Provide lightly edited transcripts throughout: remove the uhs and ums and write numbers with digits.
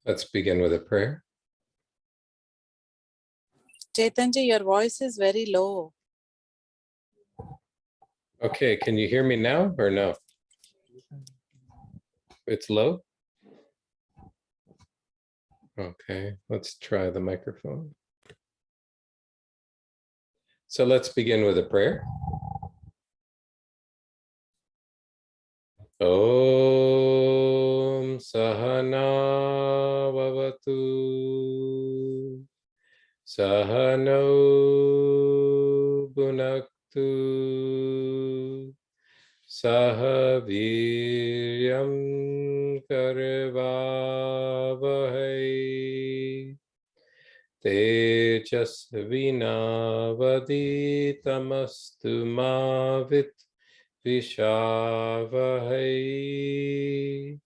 Let's begin with a prayer. Chetanji, your voice is very low. Okay, can you hear me now or no? It's low? Okay, let's try the microphone. So let's begin with a prayer. Om Sahana Vavatu Sahano Bhunaktu Sahaviryam Karvavahai Tejasvinavaditamastu Mavit Vishavahai.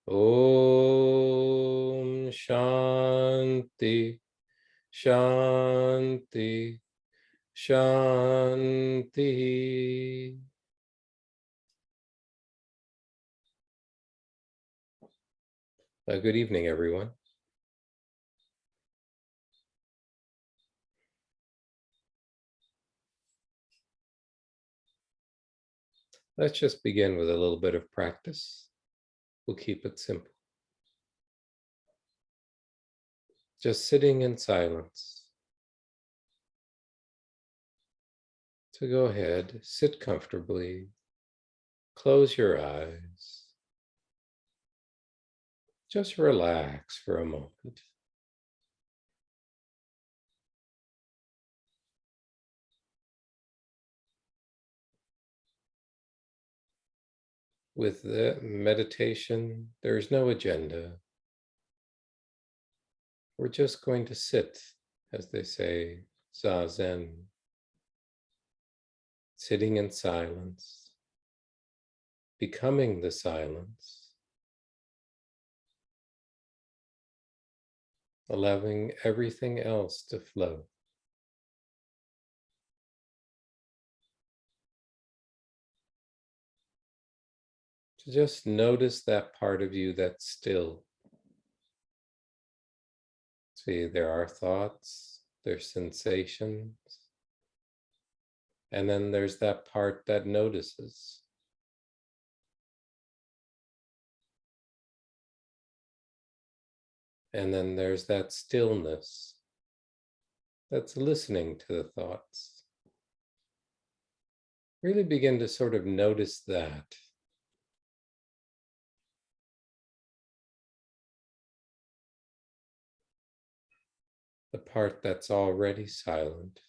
Om Shanti Shanti Shanti. Good evening, everyone. Let's just begin with a little bit of practice. We'll keep it simple. Just sitting in silence. So go ahead, sit comfortably, close your eyes. Just relax for a moment. With the meditation, there is no agenda. We're just going to sit, as they say, zazen, sitting in silence, becoming the silence, allowing everything else to flow. To just notice that part of you that's still. See, there are thoughts, there's sensations, and then there's that part that notices. And then there's that stillness that's listening to the thoughts. Really begin to sort of notice that. The part that's already silent.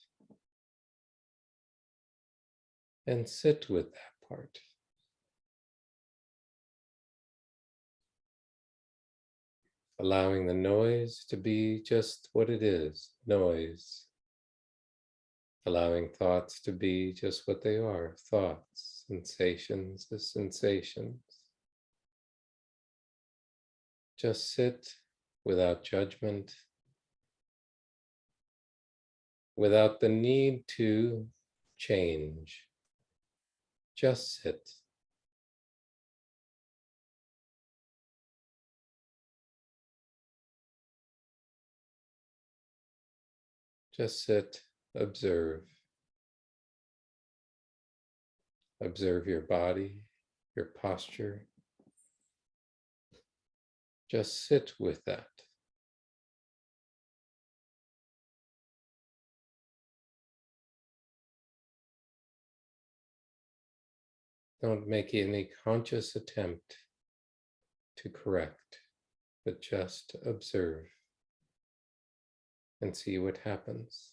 And sit with that part. Allowing the noise to be just what it is, noise. Allowing thoughts to be just what they are, thoughts, sensations, the sensations. Just sit without judgment, without the need to change. Just sit. Just sit, observe. Observe your body, your posture. Just sit with that. Don't make any conscious attempt to correct, but just observe and see what happens.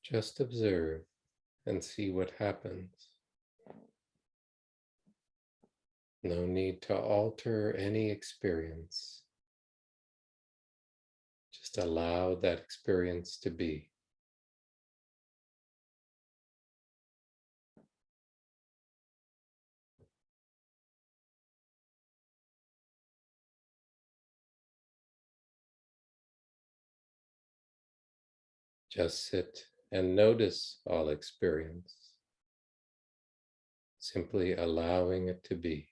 Just observe and see what happens. No need to alter any experience. Just allow that experience to be. Just sit and notice all experience, simply allowing it to be.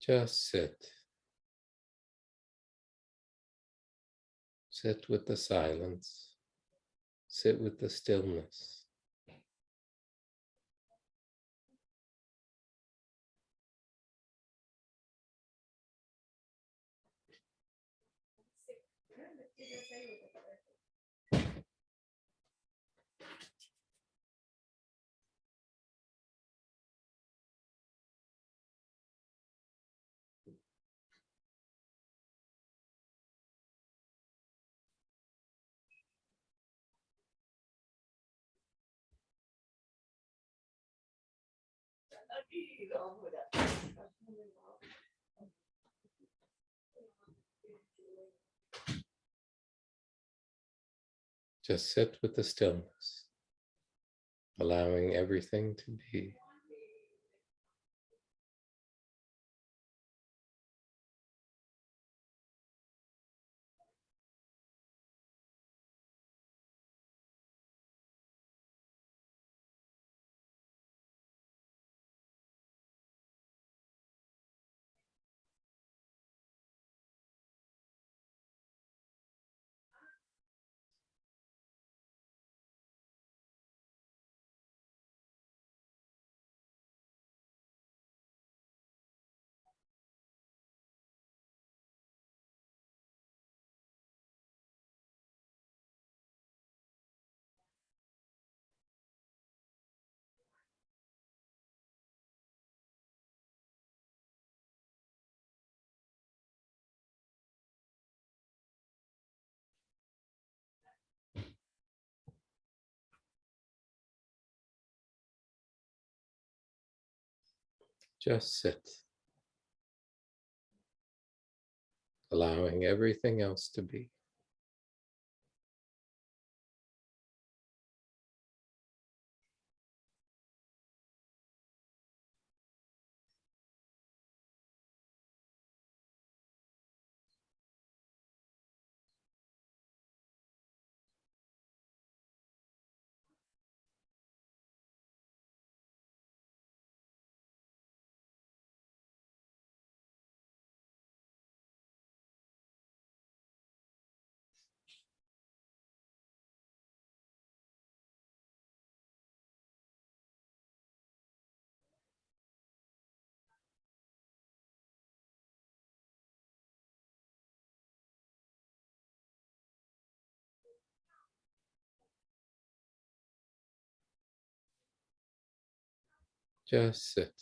Just sit. Sit with the silence. Sit with the stillness. Just sit with the stillness, allowing everything to be. Just sit, allowing everything else to be. Just sit.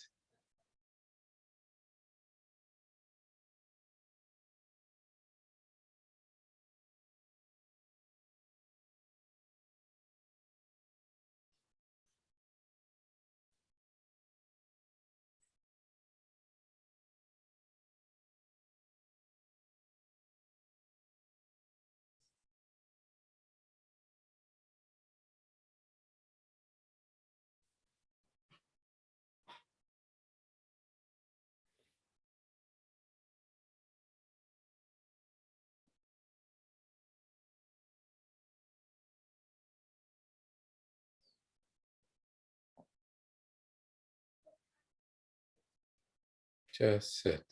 Just sit,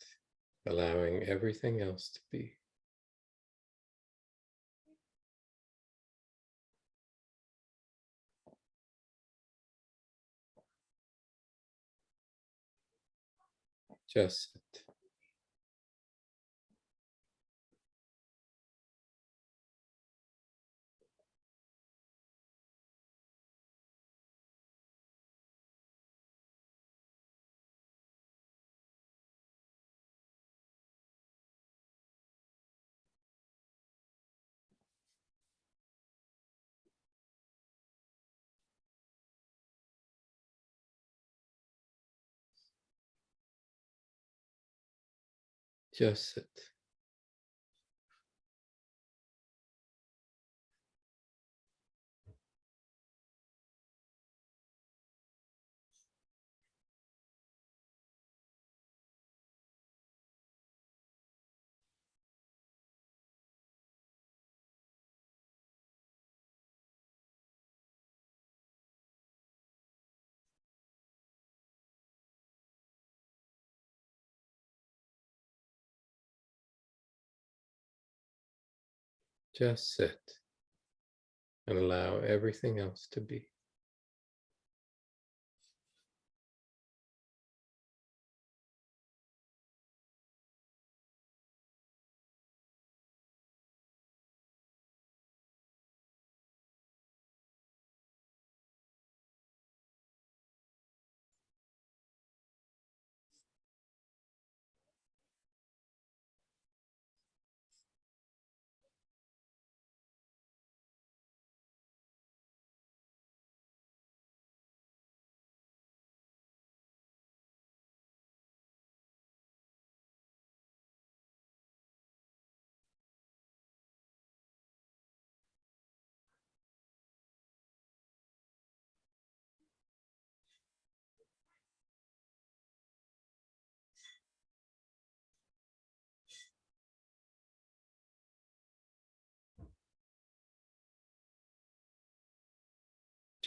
allowing everything else to be. Just sit. Just sit. Just sit and allow everything else to be.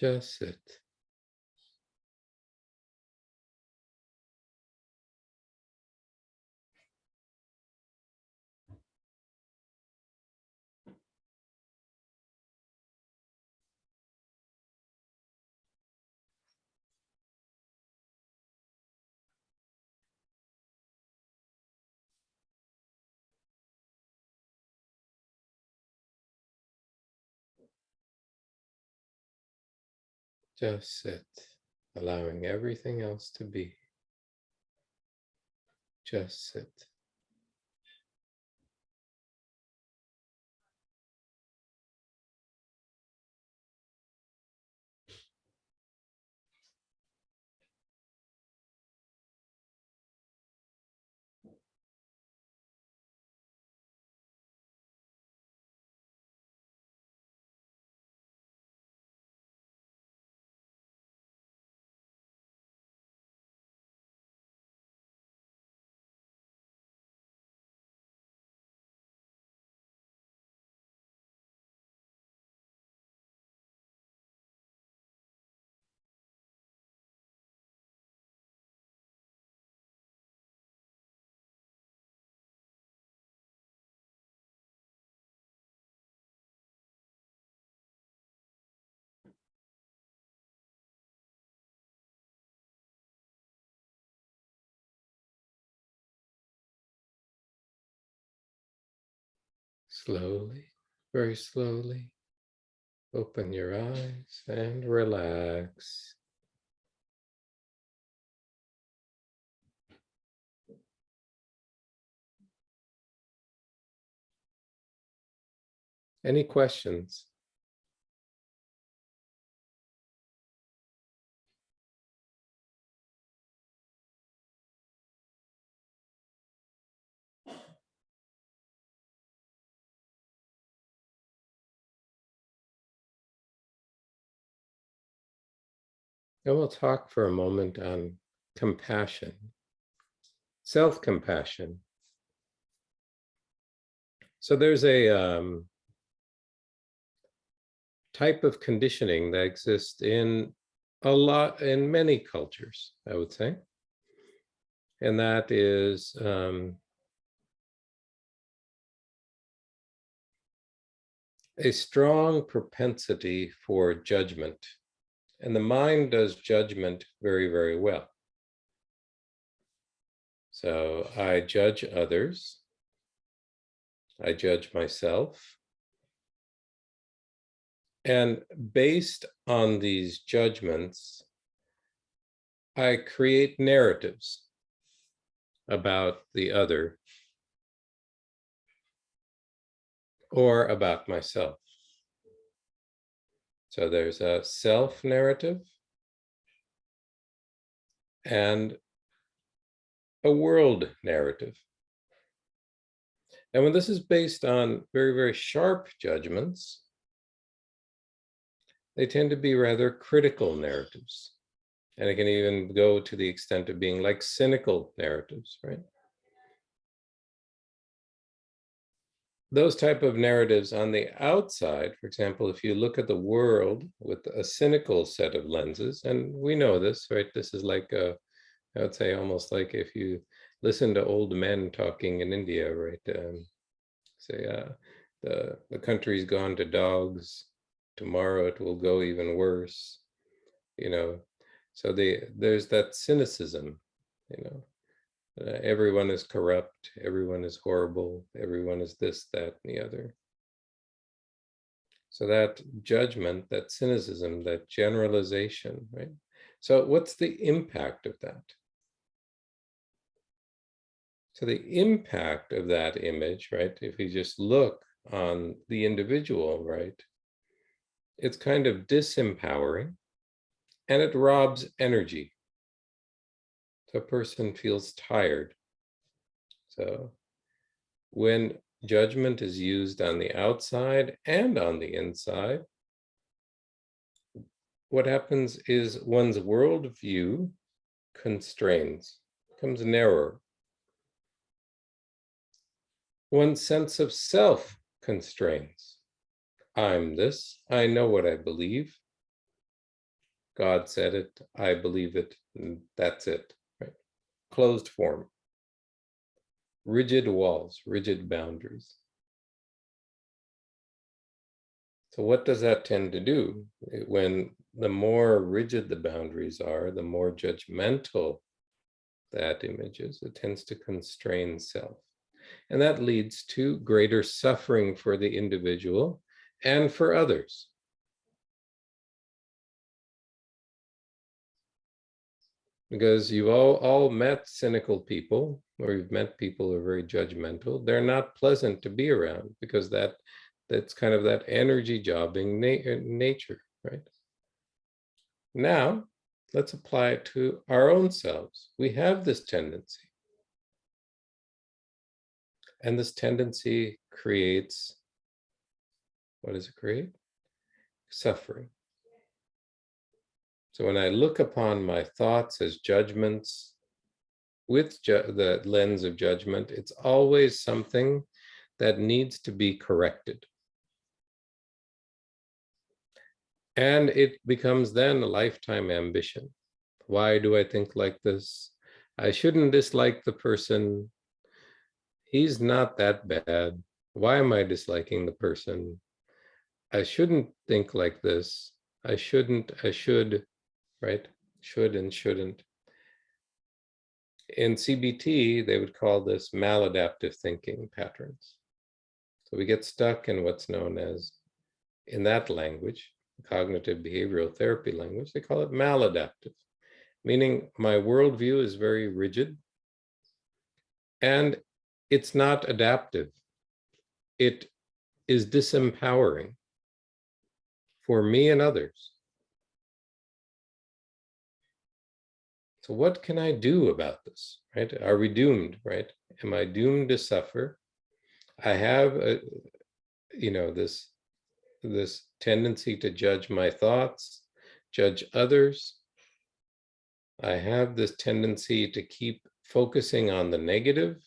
Just sit. Just sit, allowing everything else to be. Just sit. Slowly, very slowly, open your eyes and relax. Any questions? And we'll talk for a moment on compassion, self-compassion. So there's a type of conditioning that exists in many cultures, I would say. And that is a strong propensity for judgment. And the mind does judgment very, very well. So I judge others. I judge myself. And based on these judgments, I create narratives about the other or about myself. So there's a self-narrative and a world narrative. And when this is based on very, very sharp judgments, they tend to be rather critical narratives. And it can even go to the extent of being like cynical narratives, right? Those type of narratives on the outside, for example, if you look at the world with a cynical set of lenses, and we know this, right? This is like I would say almost like if you listen to old men talking in India, right? Say the country's gone to dogs. Tomorrow it will go even worse, you know. So there's that cynicism, you know. Everyone is corrupt, everyone is horrible, everyone is this, that, and the other. So that judgment, that cynicism, that generalization, right? So what's the impact of that? So the impact of that image, right, if you just look on the individual, right, it's kind of disempowering and it robs energy. So a person feels tired. So when judgment is used on the outside and on the inside, what happens is one's worldview constrains, becomes narrower. One's sense of self constrains. I'm this, I know what I believe. God said it, I believe it, and that's it, right? Closed form. Rigid walls, rigid boundaries. So what does that tend to do? When the more rigid the boundaries are, the more judgmental that image is, it tends to constrain self. And that leads to greater suffering for the individual and for others. Because you've all met cynical people, or you've met people who are very judgmental. They're not pleasant to be around because that's kind of that energy jobbing nature, right? Now, let's apply it to our own selves. We have this tendency. And this tendency creates, what does it create? Suffering. So when I look upon my thoughts as judgments with the lens of judgment, it's always something that needs to be corrected. And it becomes then a lifetime ambition. Why do I think like this? I shouldn't dislike the person. He's not that bad. Why am I disliking the person? I shouldn't think like this. I shouldn't, I should, right? Should and shouldn't. In CBT, they would call this maladaptive thinking patterns. So we get stuck in what's known as, in that language, cognitive behavioral therapy language, they call it maladaptive, meaning my worldview is very rigid and it's not adaptive. It is disempowering for me and others. So what can I do about this, right? Are we doomed, right? Am I doomed to suffer? I have, this tendency to judge my thoughts, judge others. I have this tendency to keep focusing on the negative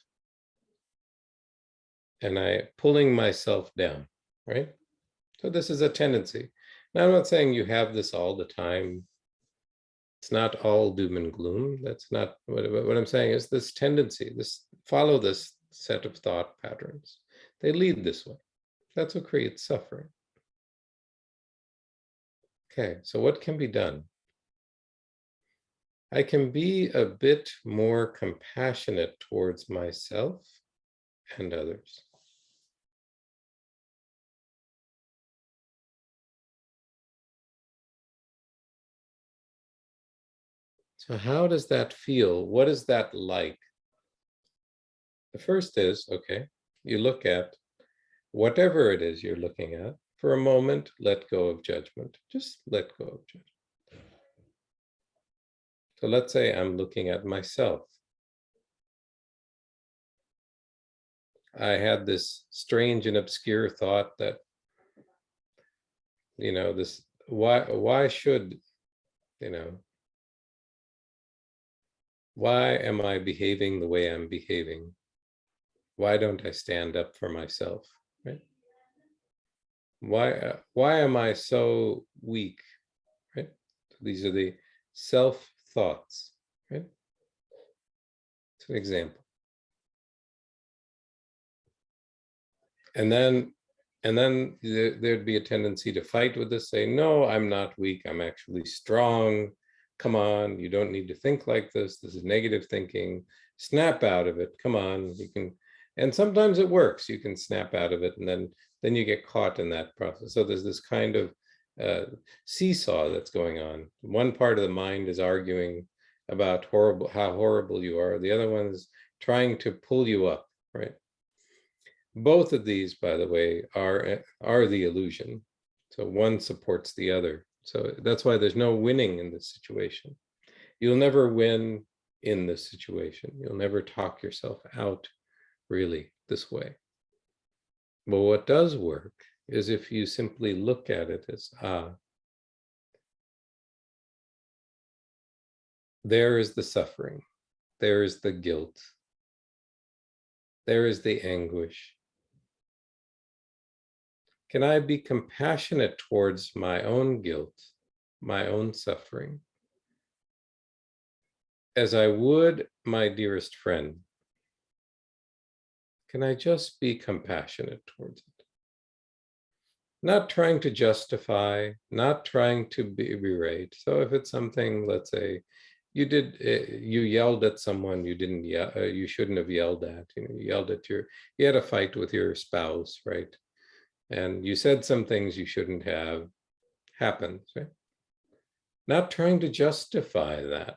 and pulling myself down, right? So this is a tendency. Now, I'm not saying you have this all the time. It's not all doom and gloom. That's not what I'm saying is this tendency, follow this set of thought patterns. They lead this way. That's what creates suffering. Okay, so what can be done? I can be a bit more compassionate towards myself and others. So how does that feel? What is that like? The first is, okay, you look at whatever it is you're looking at. For a moment, let go of judgment. Just let go of judgment. So let's say I'm looking at myself. I had this strange and obscure thought that, this, why should, why am I behaving the way I'm behaving? Why don't I stand up for myself, right? Why am I so weak, right? These are the self-thoughts, right? It's an example. And then there'd be a tendency to fight with this, say, no, I'm not weak, I'm actually strong. Come on, you don't need to think like this. This is negative thinking. Snap out of it. Come on, you can. And sometimes it works. You can snap out of it, and then you get caught in that process. So there's this kind of seesaw that's going on. One part of the mind is arguing about how horrible you are. The other one is trying to pull you up, right? Both of these, by the way, are the illusion. So one supports the other. So that's why there's no winning in this situation. You'll never win in this situation. You'll never talk yourself out really this way. But what does work is if you simply look at it as, there is the suffering, there is the guilt, there is the anguish. Can I be compassionate towards my own guilt, my own suffering, as I would my dearest friend? Can I just be compassionate towards it? Not trying to justify, not trying to berate. So if it's something, let's say, you yelled at someone you didn't yell, you shouldn't have yelled at. You yelled at you had a fight with your spouse, right? And you said some things you shouldn't have. Happens, right? Not trying to justify that.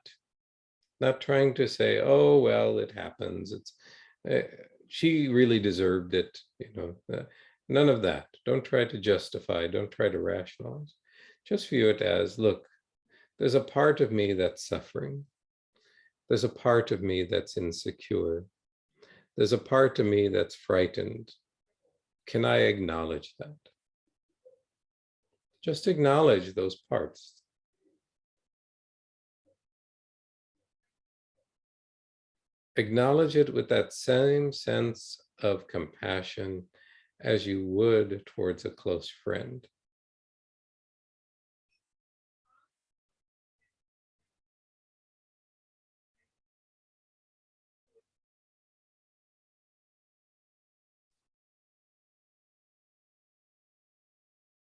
Not trying to say, oh, well, it happens. She really deserved it. None of that. Don't try to justify. Don't try to rationalize. Just view it as, look, there's a part of me that's suffering. There's a part of me that's insecure. There's a part of me that's frightened. Can I acknowledge that? Just acknowledge those parts. Acknowledge it with that same sense of compassion as you would towards a close friend.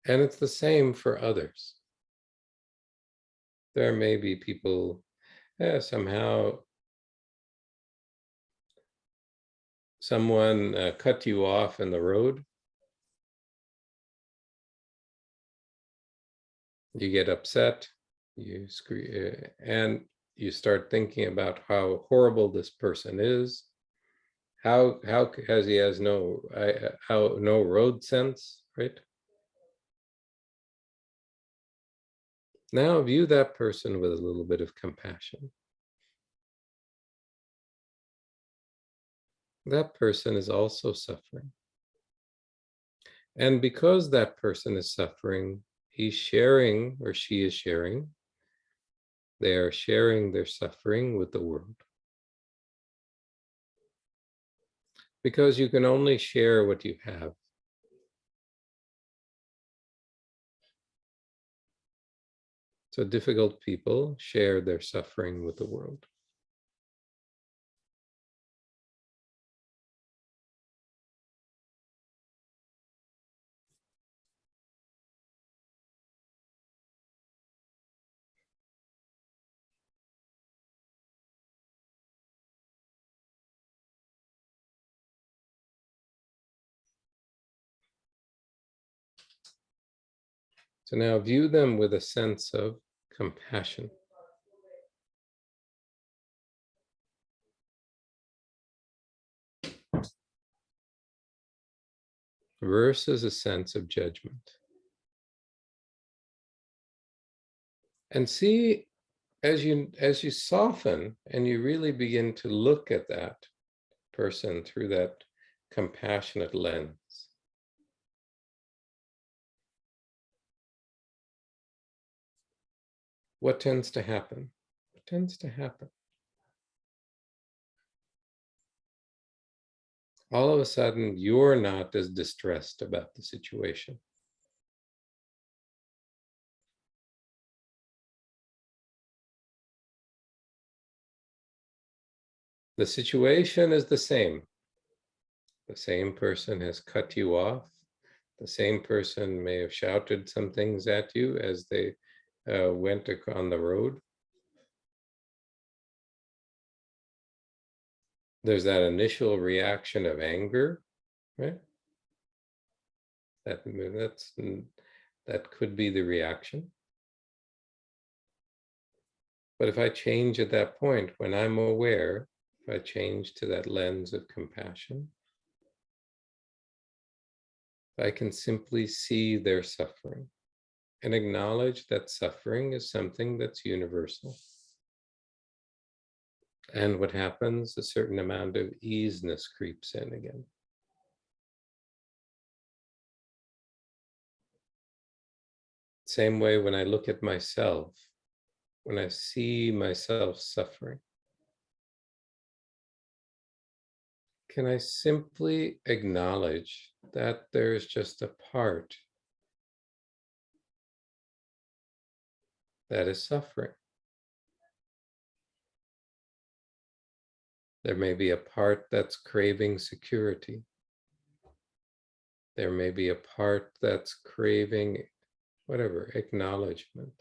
And it's the same for others. There may be people, somehow someone cut you off in the road. You get upset, you scream, and you start thinking about how horrible this person is. How he has no road sense, right? Now view that person with a little bit of compassion. That person is also suffering. And because that person is suffering, he's sharing, or she is sharing, they are sharing their suffering with the world. Because you can only share what you have. So difficult people share their suffering with the world. So now view them with a sense of compassion. Versus a sense of judgment. And see, as you soften and you really begin to look at that person through that compassionate lens, what tends to happen? What tends to happen? All of a sudden, you're not as distressed about the situation. The situation is the same. The same person has cut you off. The same person may have shouted some things at you as they went on the road. There's that initial reaction of anger, right? That could be the reaction. But if I change at that point, when I'm aware, if I change to that lens of compassion, I can simply see their suffering and acknowledge that suffering is something that's universal. And what happens, a certain amount of easiness creeps in again. Same way when I look at myself, when I see myself suffering, can I simply acknowledge that there's just a part that is suffering? There may be a part that's craving security. There may be a part that's craving whatever, acknowledgement,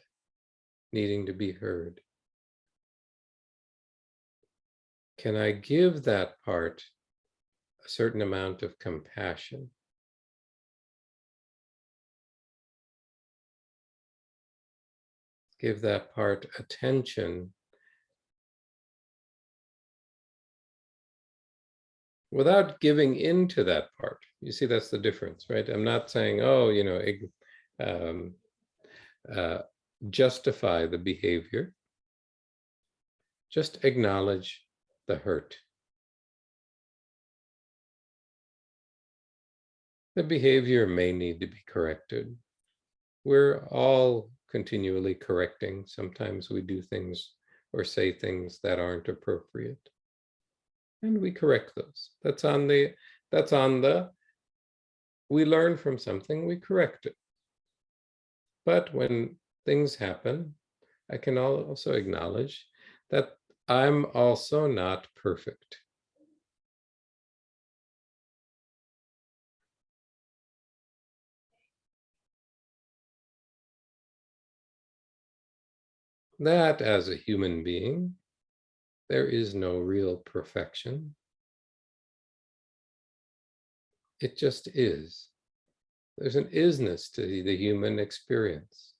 needing to be heard. Can I give that part a certain amount of compassion? Give that part attention without giving into that part. You see, that's the difference, right? I'm not saying, oh, justify the behavior. Just acknowledge the hurt. The behavior may need to be corrected. We're all continually correcting. Sometimes we do things or say things that aren't appropriate. And we correct those. That's on the, we learn from something, we correct it. But when things happen, I can also acknowledge that I'm also not perfect. That as a human being, there is no real perfection. It just is. There's an isness to the human experience.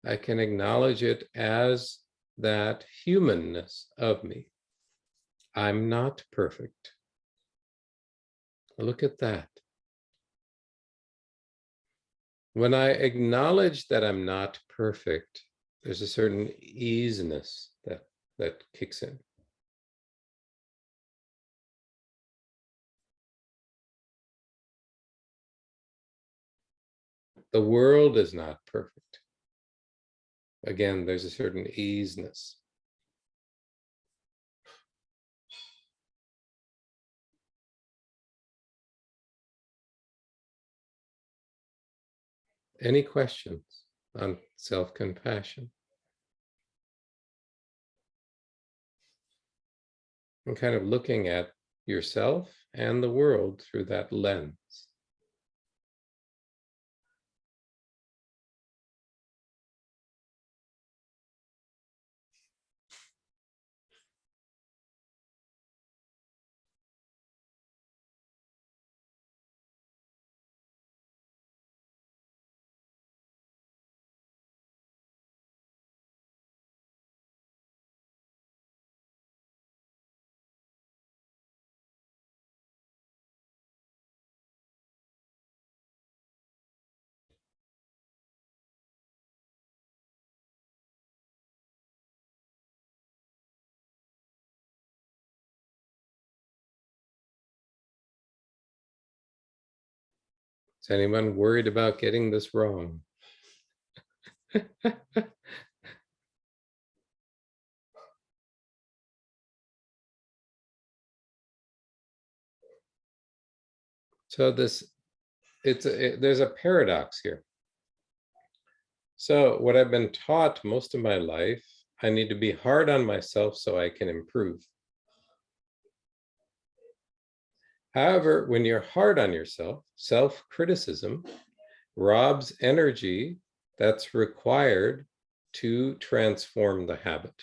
I can acknowledge it as that humanness of me. I'm not perfect. Look at that. When I acknowledge that I'm not perfect, there's a certain easiness that kicks in. The world is not perfect. Again, there's a certain easiness. Any questions? on self-compassion. And kind of looking at yourself and the world through that lens. Is anyone worried about getting this wrong? So there's a paradox here. So what I've been taught most of my life, I need to be hard on myself so I can improve. However, when you're hard on yourself, self-criticism robs energy that's required to transform the habit.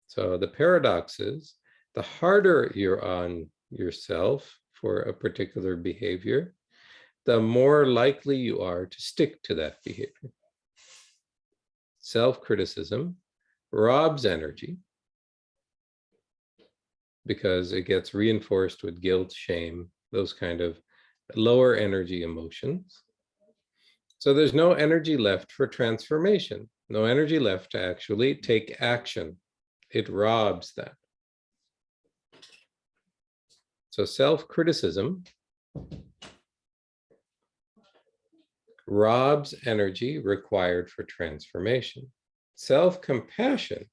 So the paradox is, the harder you're on yourself for a particular behavior, the more likely you are to stick to that behavior. Self-criticism robs energy because it gets reinforced with guilt, shame, those kind of lower energy emotions. So there's no energy left for transformation, no energy left to actually take action. It robs that. So self-criticism robs energy required for transformation. Self-compassion,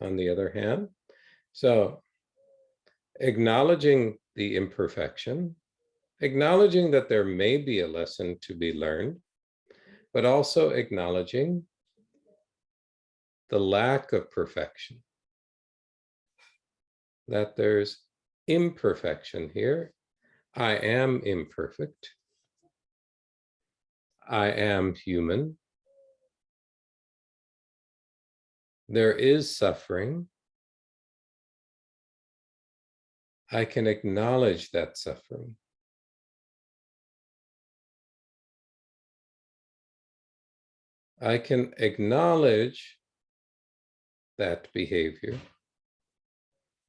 on the other hand, so acknowledging the imperfection, acknowledging that there may be a lesson to be learned, but also acknowledging the lack of perfection, that there's imperfection here. I am imperfect. I am human. There is suffering. I can acknowledge that suffering. I can acknowledge that behavior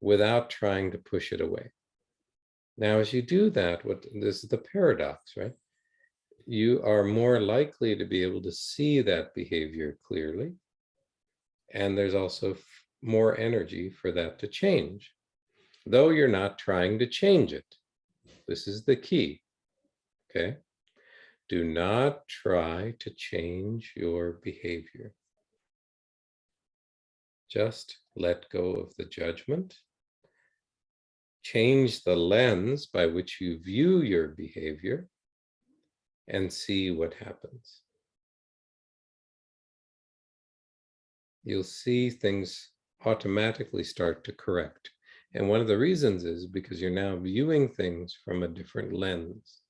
without trying to push it away. Now, as you do that, this is the paradox, right? You are more likely to be able to see that behavior clearly. And there's also more energy for that to change, though you're not trying to change it. This is the key, okay? Do not try to change your behavior. Just let go of the judgment. Change the lens by which you view your behavior and see what happens. You'll see things automatically start to correct. And one of the reasons is because you're now viewing things from a different lens.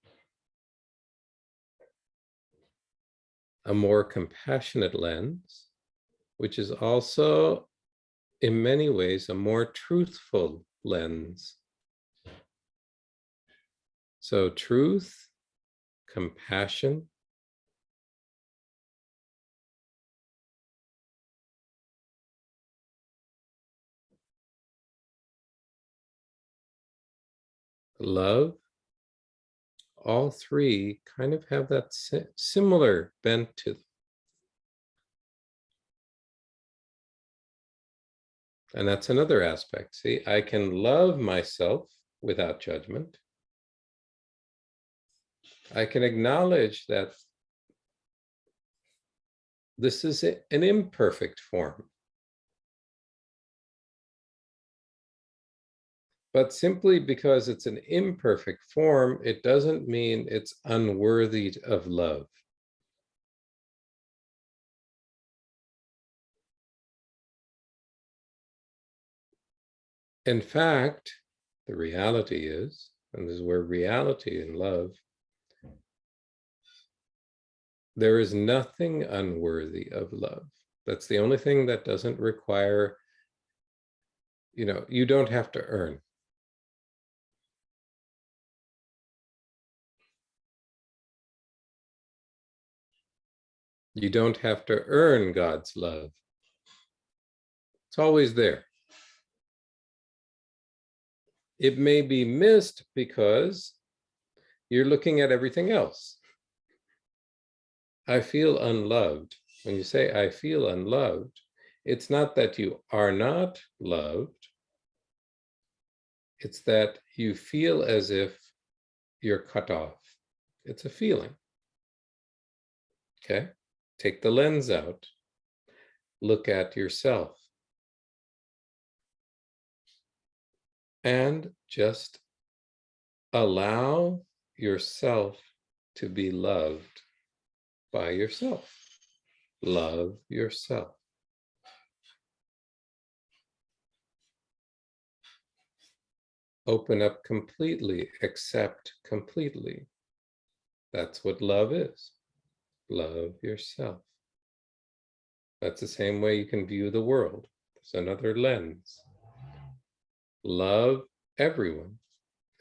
A more compassionate lens, which is also in many ways a more truthful lens. So truth, compassion, love, all three kind of have that similar bent to them. And that's another aspect. See, I can love myself without judgment. I can acknowledge that this is an imperfect form. But simply because it's an imperfect form, it doesn't mean it's unworthy of love. In fact, the reality is, and this is where reality and love, there is nothing unworthy of love. That's the only thing that doesn't require, you don't have to earn. You don't have to earn God's love. It's always there. It may be missed because you're looking at everything else. I feel unloved. When you say I feel unloved, it's not that you are not loved. It's that you feel as if you're cut off. It's a feeling. Okay? Take the lens out. Look at yourself. And just allow yourself to be loved by yourself. Love yourself. Open up completely, accept completely. That's what love is. Love yourself. That's the same way you can view the world. There's another lens. Love everyone.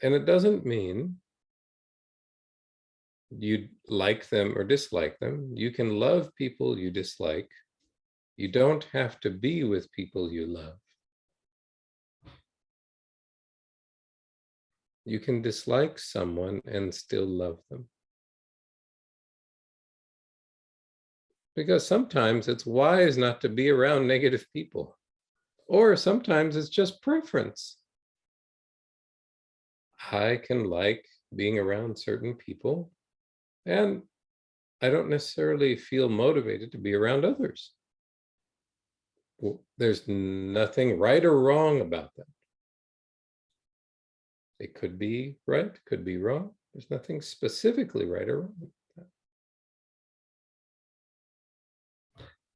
And it doesn't mean you like them or dislike them. You can love people you dislike. You don't have to be with people you love. You can dislike someone and still love them. Because sometimes it's wise not to be around negative people. Or sometimes it's just preference. I can like being around certain people, and I don't necessarily feel motivated to be around others. There's nothing right or wrong about that. It could be right, could be wrong. There's nothing specifically right or wrong about that.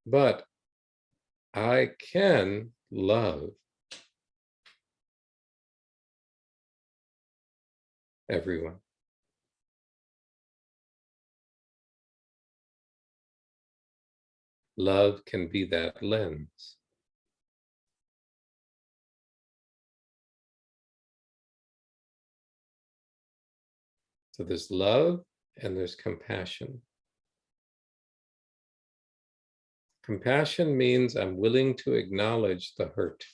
But I can love everyone. Love can be that lens. So there's love and there's compassion. Compassion means I'm willing to acknowledge the hurt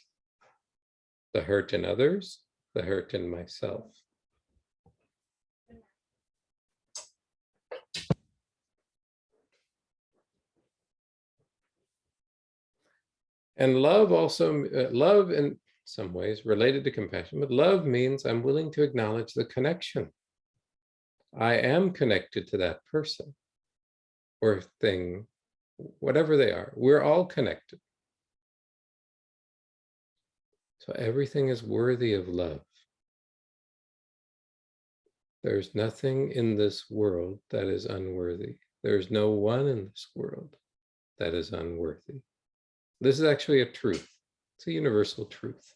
in others, the hurt in myself. And love also, love in some ways related to compassion, but love means I'm willing to acknowledge the connection. I am connected to that person or thing, whatever they are. We're all connected. So everything is worthy of love. There's nothing in this world that is unworthy. There's no one in this world that is unworthy. This is actually a truth. It's a universal truth.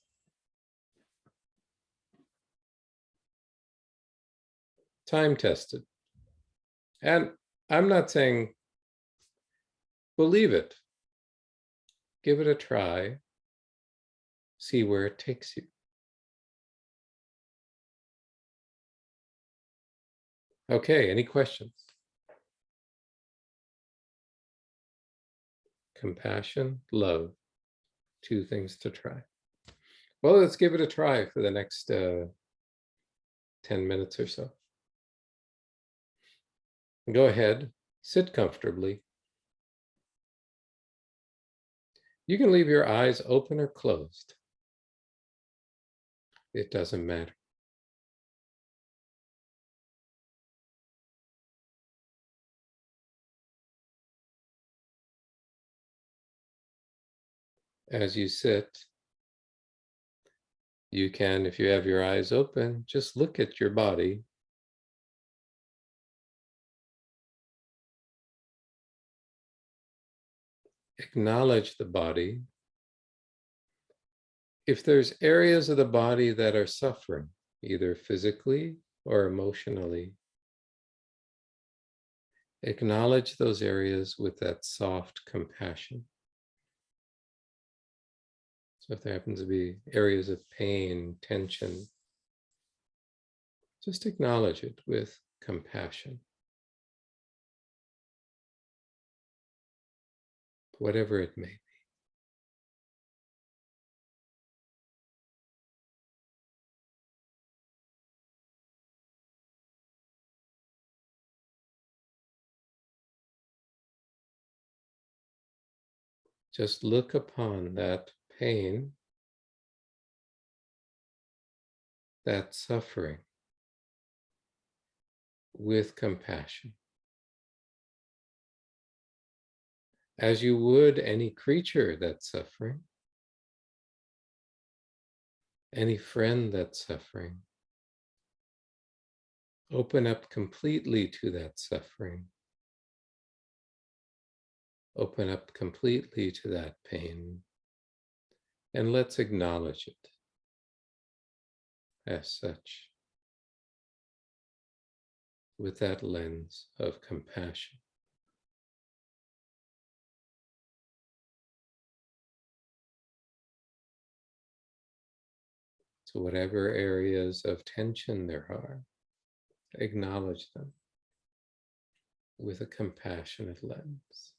Time tested. And I'm not saying believe it. Give it a try. See where it takes you. Okay, any questions? Compassion, love, two things to try. Well, let's give it a try for the next 10 minutes or so. Go ahead, sit comfortably. You can leave your eyes open or closed. It doesn't matter. As you sit, you can, if you have your eyes open, just look at your body. Acknowledge the body. If there's areas of the body that are suffering, either physically or emotionally, acknowledge those areas with that soft compassion. So if there happens to be areas of pain, tension, just acknowledge it with compassion. Whatever it may be. Just look upon that pain, that suffering, with compassion. As you would any creature that's suffering, any friend that's suffering. Open up completely to that suffering. Open up completely to that pain. And let's acknowledge it as such, with that lens of compassion. So whatever areas of tension there are, acknowledge them with a compassionate lens.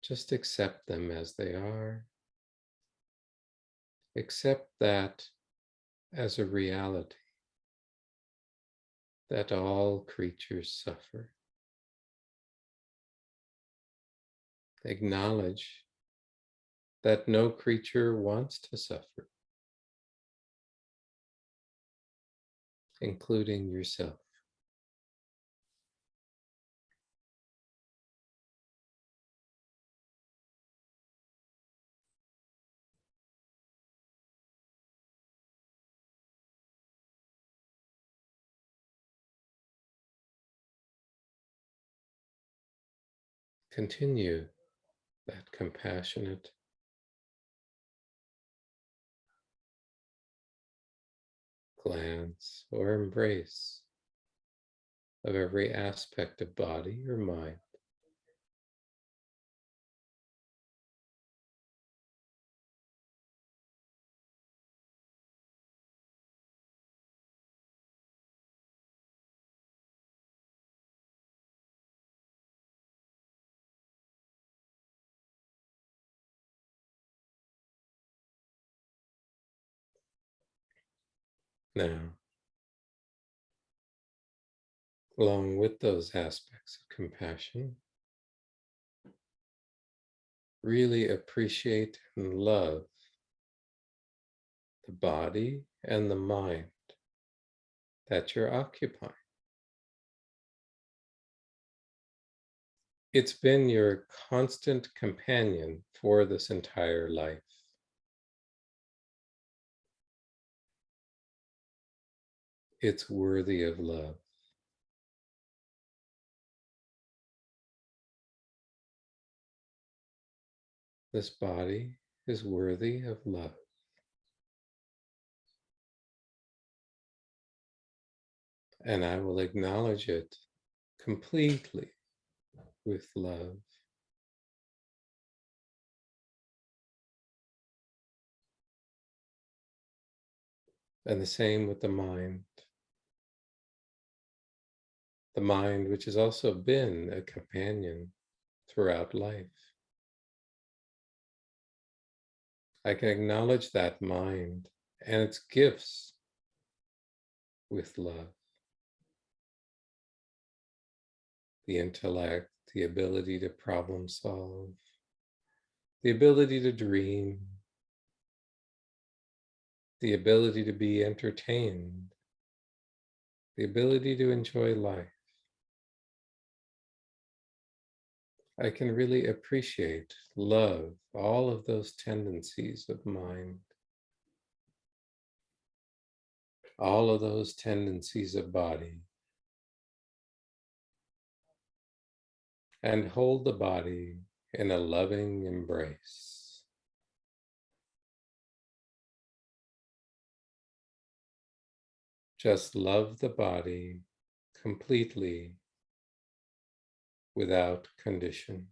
Just accept them as they are. Accept that as a reality, that all creatures suffer. Acknowledge that no creature wants to suffer, including yourself. Continue that compassionate glance or embrace of every aspect of body or mind. Now, along with those aspects of compassion, really appreciate and love the body and the mind that you're occupying. It's been your constant companion for this entire life. It's worthy of love. This body is worthy of love. And I will acknowledge it completely with love. And the same with the mind. The mind, which has also been a companion throughout life. I can acknowledge that mind and its gifts with love. The intellect, the ability to problem solve, the ability to dream, the ability to be entertained, the ability to enjoy life. I can really appreciate, love all of those tendencies of mind, all of those tendencies of body, and hold the body in a loving embrace. Just love the body completely without condition.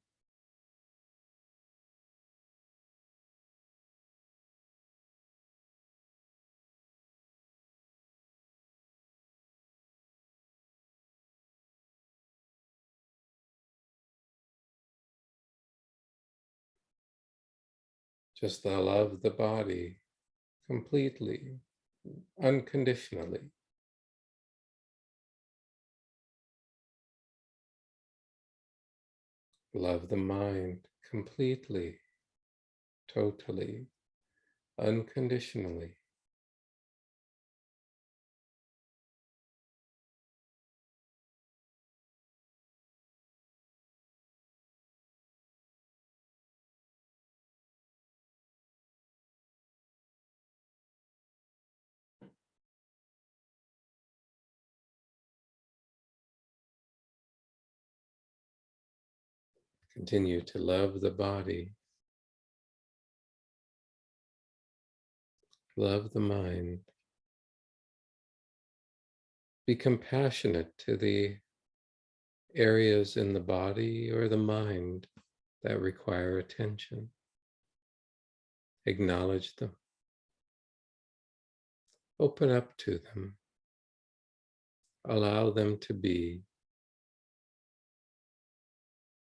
Just love the body completely, unconditionally. Love the mind completely, totally, unconditionally. Continue to love the body, love the mind. Be compassionate to the areas in the body or the mind that require attention. Acknowledge them. Open up to them. Allow them to be.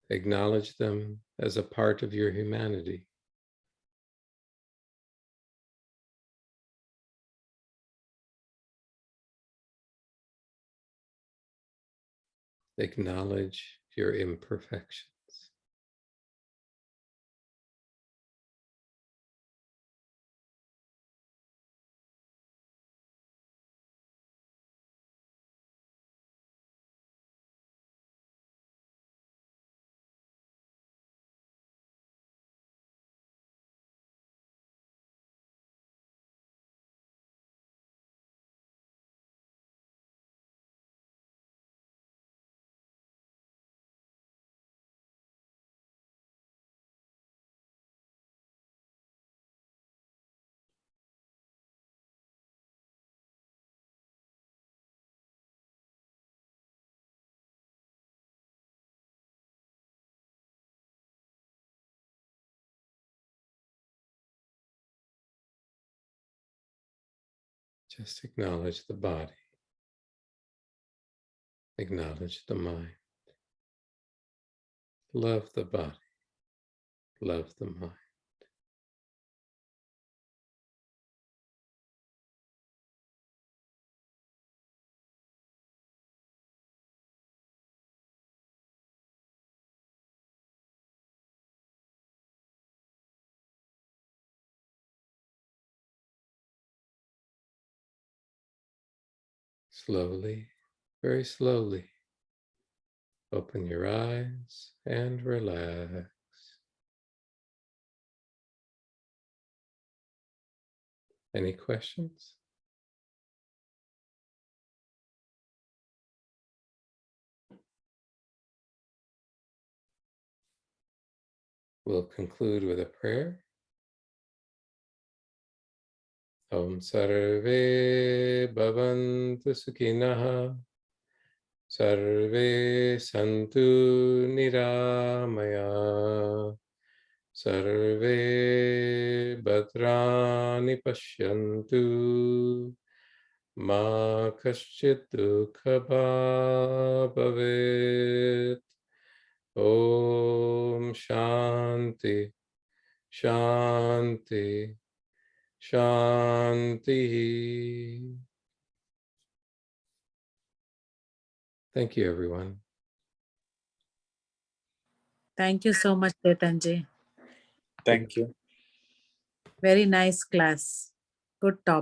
Acknowledge them as a part of your humanity. Acknowledge your imperfections. Just acknowledge the body. Acknowledge the mind. Love the body. Love the mind. Slowly, very slowly, open your eyes and relax. Any questions? We'll conclude with a prayer. Om Sarve Bhavantu Sukhinah. Sarve Santu Niramaya. Sarve Bhadrani Pashyantu. Ma Kaschit Dukha Bhavet. Om Shanti, Shanti, Shanti. Thank you, everyone. Thank you so much, Chetanji. Thank you. Very nice class. Good topic.